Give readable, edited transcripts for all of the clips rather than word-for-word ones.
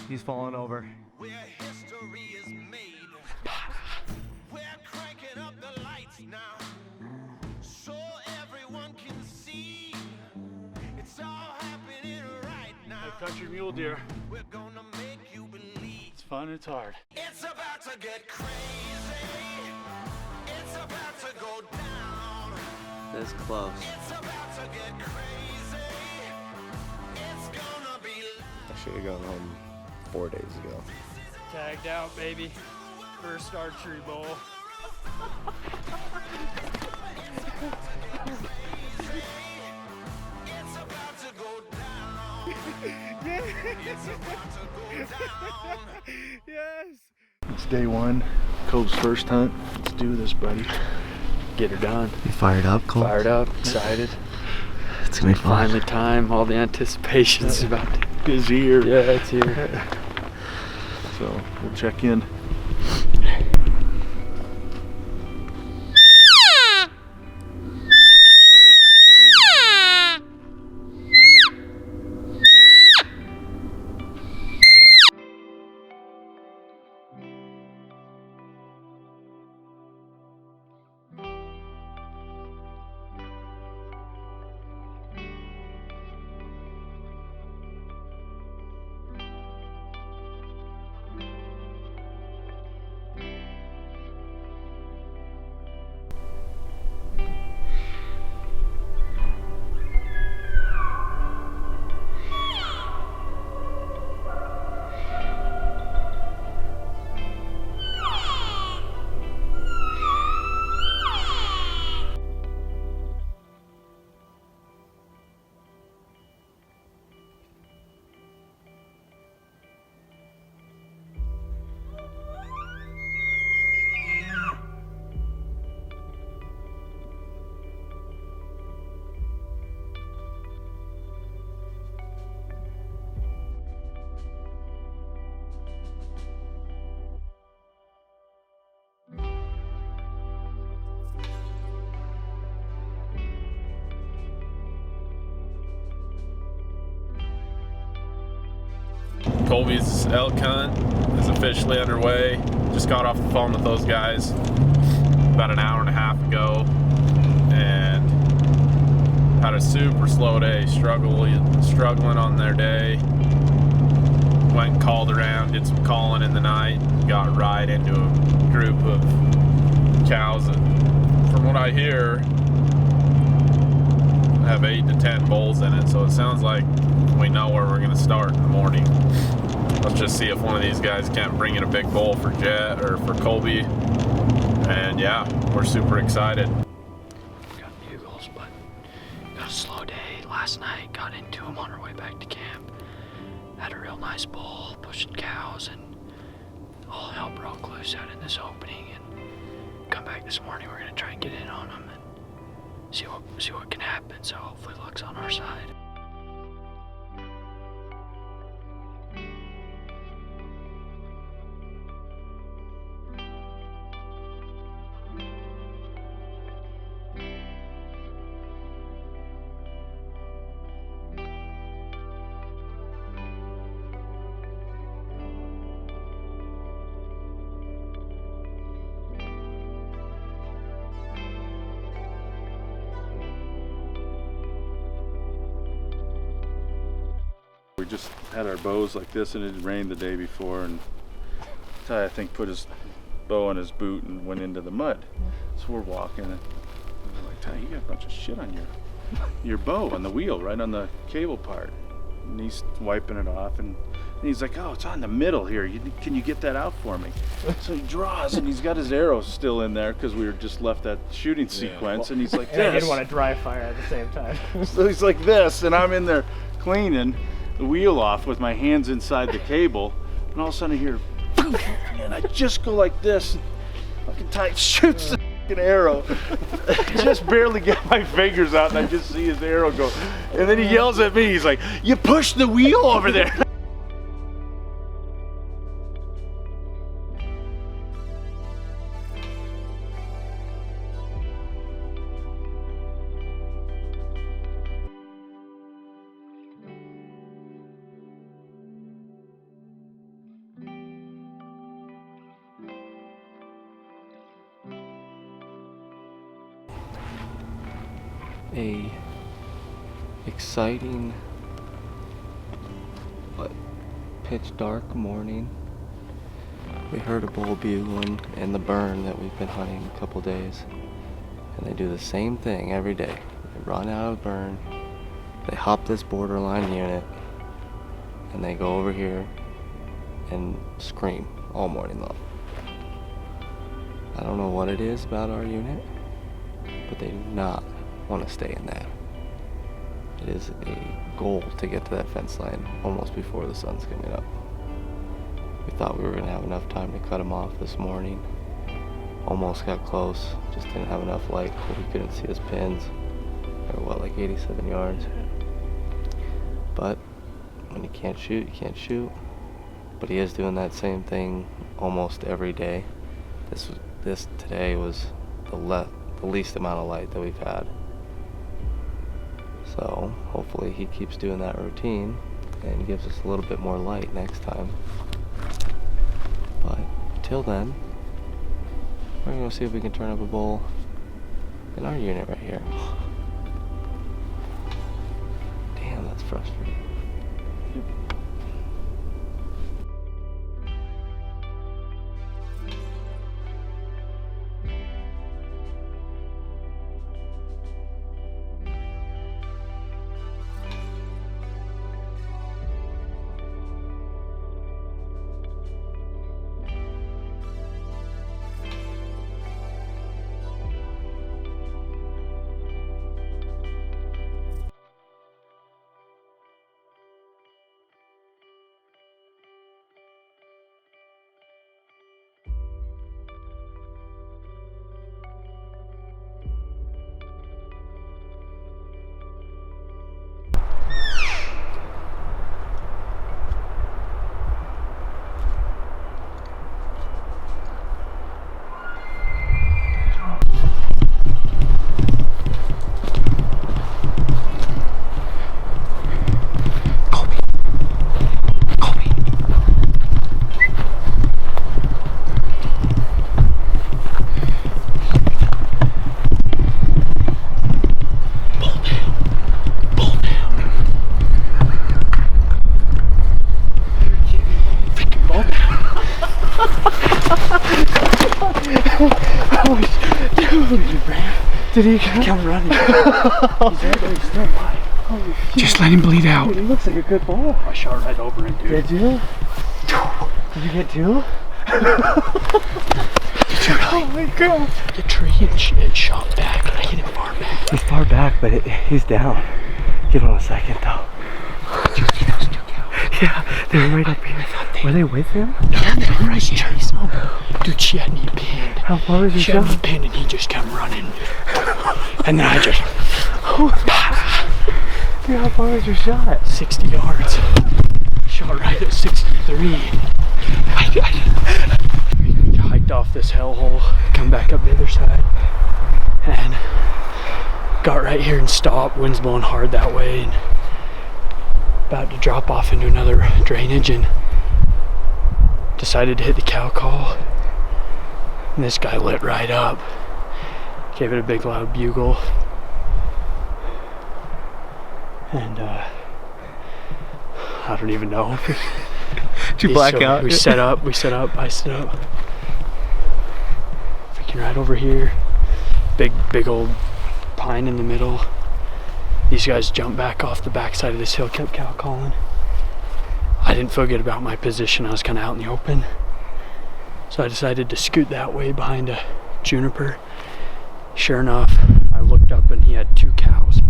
He's falling over. Where history is made. We're cranking up the lights now, so everyone can see. It's all happening right now. A country mule deer. We're gonna make you believe. It's fun, it's hard. It's about to get crazy. It's about to go down. That's close. It's about to get crazy. It's gonna be I should have gone home 4 days ago. Tagged out, baby. First archery bowl. It's about to go down. It's about to go down. Yes! It's day one. Colby's first hunt. Let's do this, buddy. Get her done. You fired up, Cole? Fired up, excited. It's gonna be fun. Finally time. All the anticipation's about his ear. Yeah, it's here. So we'll check in. Colby's elk hunt is officially underway. Just got off the phone with those guys about an hour and a half ago and had a super slow day, struggling on their day. Went and called around, did some calling in the night, got right into a group of cows that, from what I hear, have 8 to 10 bulls in it, so it sounds like we know where we're going to start in the morning. Let's just see if one of these guys can't bring in a big bull for Jet or for Colby. And yeah, we're super excited. Got bugles, but got a slow day last night. Got into them on our way back to camp. Had a real nice bull pushing cows, and all hell broke loose out in this opening. And come back this morning, we're gonna try and get in on them and see what can happen. So hopefully luck's on our side. We just had our bows like this, and it rained the day before, and Ty, I think, put his bow in his boot and went into the mud. So we're walking, and I'm like, Ty, you got a bunch of shit on your bow, on the wheel, right on the cable part. And he's wiping it off, and he's like, oh, it's on the middle here. Can you get that out for me? So he draws, and he's got his arrows still in there because we were just left that shooting sequence, and he's like this. And I didn't want to dry fire at the same time. So he's like this, and I'm in there cleaning the wheel off with my hands inside the cable, and all of a sudden I hear, and I just go like this, fucking Ty shoots the fucking arrow. Just barely get my fingers out and I just see his arrow go. And then he yells at me, he's like, you pushed the wheel over there. A exciting but pitch dark morning. We heard a bull bugling in the burn that we've been hunting a couple days, and they do the same thing every day. They run out of the burn, they hop this borderline unit, and they go over here and scream all morning long. I don't know what it is about our unit, but they do not want to stay in that. It is a goal to get to that fence line almost before the sun's coming up. We thought we were going to have enough time to cut them off this morning. Almost got close, just didn't have enough light. We couldn't see his pins. They were, what, like 87 yards? But when you can't shoot, you can't shoot. But he is doing that same thing almost every day. This today was the least amount of light that we've had. So hopefully he keeps doing that routine and gives us a little bit more light next time. But till then, we're gonna see if we can turn up a bull in our unit right here. Damn, that's frustrating. Did he come running? He's right there, he's still alive. Just let him bleed out. Dude, he looks like a good ball. I shot right over him, dude. Did you? Did you get two? Oh my god. The tree and it shot back and I hit him far back. He's far back, but he's down. Give him a second though. Did you see those two cows? Yeah, they were right up here. Were they with him? Yeah, they were right here. Dude, she had me pinned. How far was your She had me shot? pinned and he just came running. And then I just... Dude, how far was your shot? 60 yards. Shot right at 63. I hiked off this hellhole, come back up the other side, and got right here and stopped. Wind's blowing hard that way, and about to drop off into another drainage, and decided to hit the cow call. And this guy lit right up. Gave it a big loud bugle. And I don't even know. Did you black out? I set up. Freaking right over here. Big old pine in the middle. These guys jumped back off the backside of this hill, kept cow calling. I didn't feel good about my position. I was kind of out in the open. So I decided to scoot that way behind a juniper. Sure enough, I looked up and he had two cows.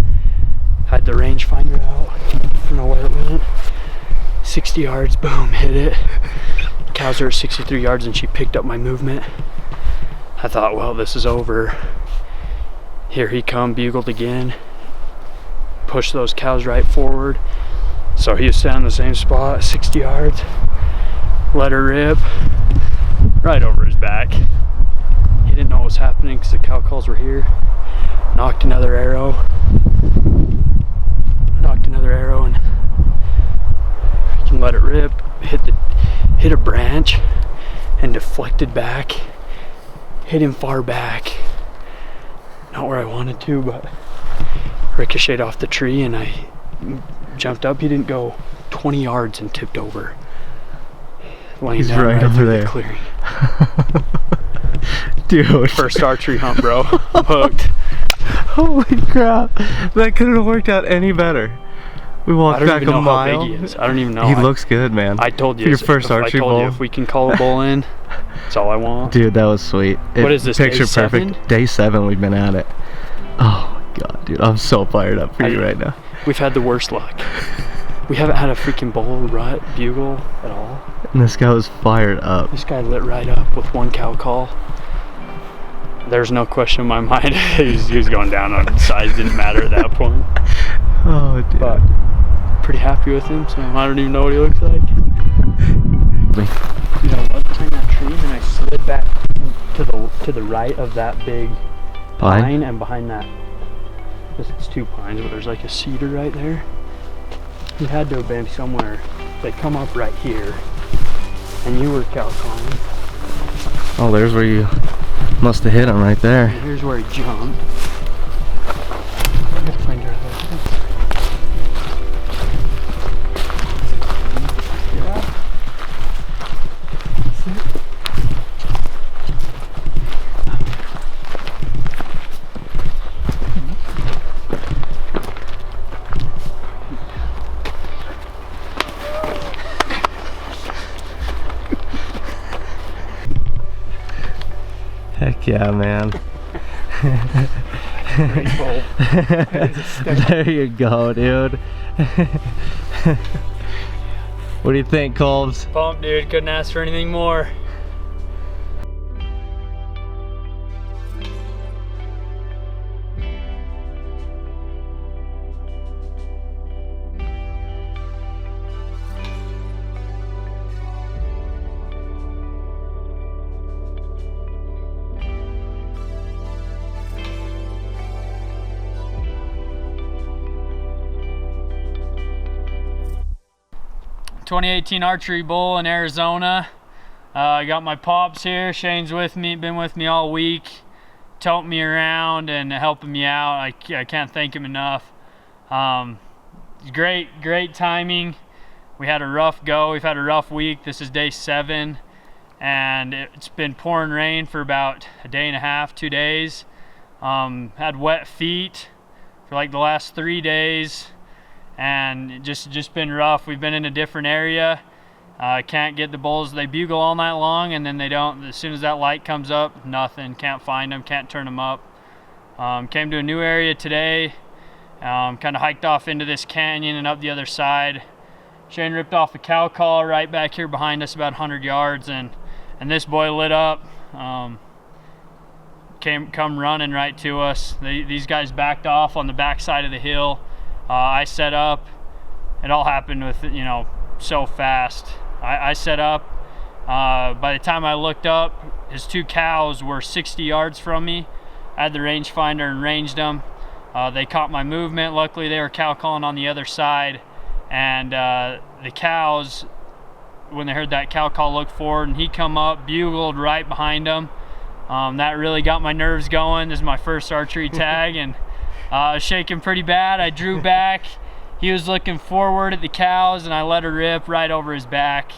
Had the rangefinder out. I don't know where it went. 60 yards, boom, hit it. Cows are at 63 yards and she picked up my movement. I thought, well, this is over. Here he come, bugled again, pushed those cows right forward. So he was standing in the same spot, 60 yards, let her rip, right over his back. He didn't know what was happening because the cow calls were here. Knocked another arrow, and you can let it rip, hit a branch and deflected back, hit him far back. Not where I wanted to, but ricocheted off the tree, and I jumped up. He didn't go 20 yards and tipped over. He's down right over there. The clearing. Dude. First archery hunt, bro. I'm hooked. Holy crap. That couldn't have worked out any better. We walked back a mile. How big he is. I don't even know. He looks good, man. I told you. For your first archery I told bull. you if we can call a bull in, that's all I want. Dude, that was sweet. What is this, Picture day perfect. 7? Day 7 we've been at it. Oh my god, dude. I'm so fired up for you right now. We've had the worst luck. We haven't had a freaking bull rut bugle at all. And this guy was fired up. This guy lit right up with one cow call. There's no question in my mind. he was going down on size, didn't matter at that point. Oh, dude. But pretty happy with him, so I don't even know what he looks like. You know what, behind that tree, and I slid back to the right of that big pine, and behind that, it's 2 pines, but there's like a cedar right there. He had to have been somewhere. They come up right here, and you were cow calling. Oh, there's where you must have hit him right there. And here's where he jumped. I gotta find your other. Heck yeah, man. There you go, dude. What do you think, Colbs? Pumped, dude. Couldn't ask for anything more. '18 archery bull in Arizona. I got my pops here. Shane's with me, been with me all week, toting me around and helping me out. I can't thank him enough. Great timing. We had a rough go. We've had a rough week. This is day 7, and it's been pouring rain for about a day and a half, 2 days. Had wet feet for like the last 3 days. And just been rough. We've been in a different area. Can't get the bulls. They bugle all night long, and then they don't. As soon as that light comes up, nothing. Can't find them. Can't turn them up. Came to a new area today. Kind of hiked off into this canyon and up the other side. Shane ripped off a cow call right back here behind us, about 100 yards, and this boy lit up. Come running right to us. These guys backed off on the back side of the hill. I set up. It all happened with, so fast. I set up. By the time I looked up, his 2 cows were 60 yards from me. I had the rangefinder and ranged them. They caught my movement. Luckily, they were cow calling on the other side. And the cows, when they heard that cow call, looked forward, and he come up, bugled right behind them. That really got my nerves going. This is my first archery tag, and I was shaking pretty bad. I drew back. He was looking forward at the cows, and I let her rip right over his back.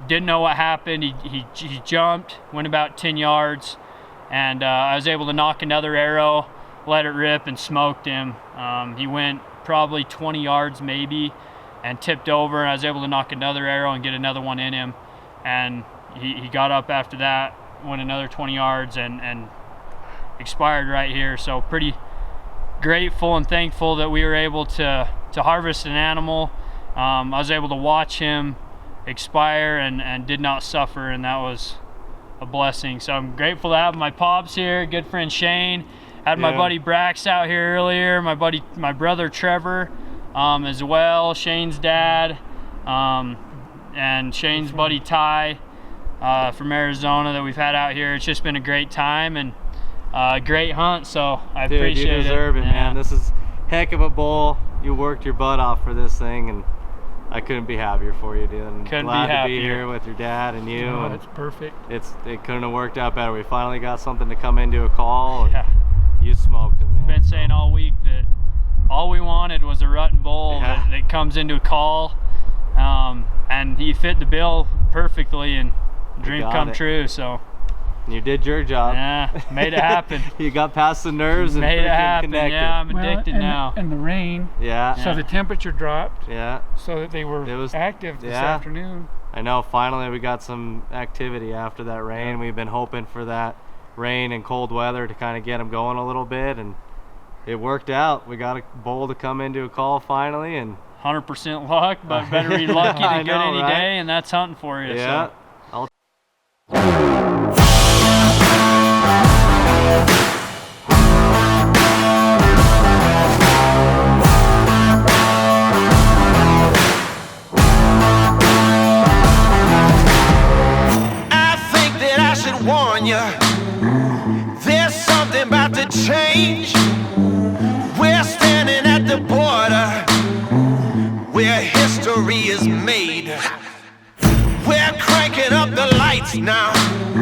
Didn't know what happened. He jumped, went about 10 yards, and I was able to knock another arrow, let it rip, and smoked him. He went probably 20 yards maybe and tipped over, and I was able to knock another arrow and get another one in him. And he got up after that, went another 20 yards, and expired right here. So pretty grateful and thankful that we were able to harvest an animal. I was able to watch him expire and did not suffer, and that was a blessing. So I'm grateful to have my pops here, good friend Shane. Had my Yeah. buddy Brax out here earlier, my brother Trevor as well, Shane's dad, and Shane's buddy Ty from Arizona that we've had out here. It's just been a great time and great hunt, so I Dude, appreciate it. you deserve it, Yeah. man. This is heck of a bull. You worked your butt off for this thing, and I couldn't be happier for you, dude. I'm Couldn't be glad to be happier. here with your dad and you. Oh, and that's perfect. it couldn't have worked out better. We finally got something to come into a call, and Yeah. you smoked him, man. Been saying all week that all we wanted was a rut and bull Yeah. that comes into a call, and he fit the bill perfectly, and dream got come it. true. So You did your job. yeah, made it happen. You got past the nerves and Made it freaking happen. connected. Yeah, I'm addicted now. And the rain, Yeah. so the temperature dropped, Yeah. so that they were It was- active this yeah. afternoon. I know, finally we got some activity after that rain. We've been hoping for that rain and cold weather to kind of get them going a little bit, and it worked out. We got a bull to come into a call finally, and 100% luck, but better be lucky I than good know, any right? day, and that's hunting for you. yeah. So. I think that I should warn you. There's something about to change. We're standing at the border where history is made. We're cranking up the lights now.